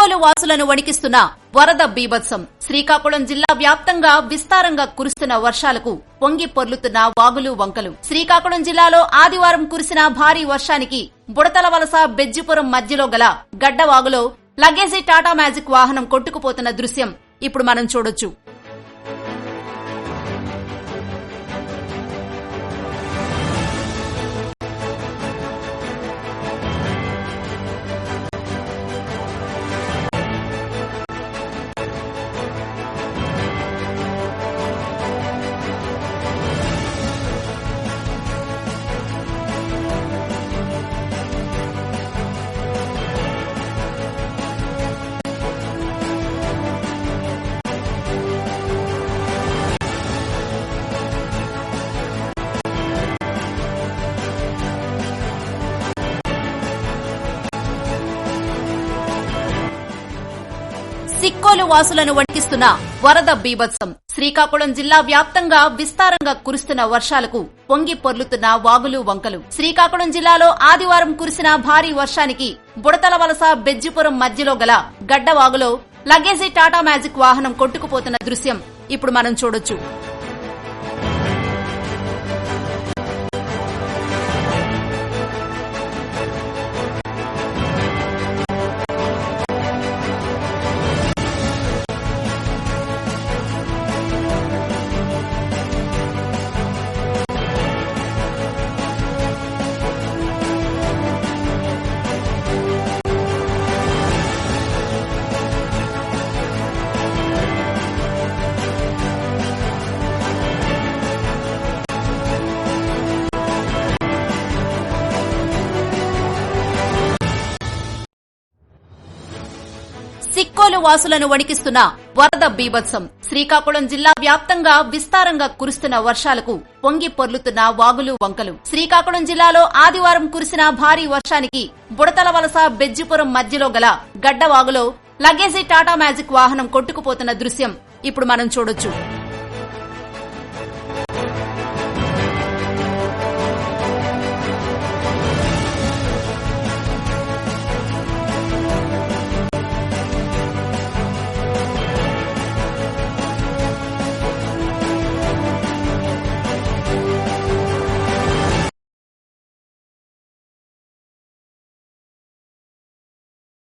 సిక్కోలు వాసులను వణికిస్తున్న వరద బీభత్సం. శ్రీకాకుళం జిల్లా వ్యాప్తంగా విస్తారంగా కురుస్తున్న వర్షాలకు పొంగి పొర్లుతున్న వాగులు వంకలు. శ్రీకాకుళం జిల్లాలో ఆదివారం కురిసిన భారీ వర్షానికి బుడతల వలస బెజ్జిపురం మధ్యలో గల గడ్డవాగులో లగేజీ టాటా మ్యాజిక్ వాహనం కొట్టుకుపోతున్న దృశ్యం ఇప్పుడు మనం చూడొచ్చు. సిక్కోలు వాసులను వణికిస్తున్న వరద బీభత్సం. శ్రీకాకుళం జిల్లా వ్యాప్తంగా విస్తారంగా కురుస్తున్న వర్షాలకు పొంగి పొర్లుతున్న వాగులు వంకలు. శ్రీకాకుళం జిల్లాలో ఆదివారం కురిసిన భారీ వర్షానికి బుడతల వలస బెజ్జిపురం మధ్యలో గల గడ్డవాగులో లగేజీ టాటా మ్యాజిక్ వాహనం కొట్టుకుపోతున్న దృశ్యం ఇప్పుడు మనం చూడొచ్చు. సిక్కోలు వాసులను వణికిస్తున్న వరద బీభత్సం. శ్రీకాకుళం జిల్లా వ్యాప్తంగా విస్తారంగా కురుస్తున్న వర్షాలకు పొంగి పొర్లుతున్న వాగులు వంకలు. శ్రీకాకుళం జిల్లాలో ఆదివారం కురిసిన భారీ వర్షానికి బుడతల వలస బెజ్జిపురం మధ్యలో గల గడ్డవాగులో లగేజీ టాటా మ్యాజిక్ వాహనం కొట్టుకుపోతున్న దృశ్యం ఇప్పుడు మనం చూడొచ్చు.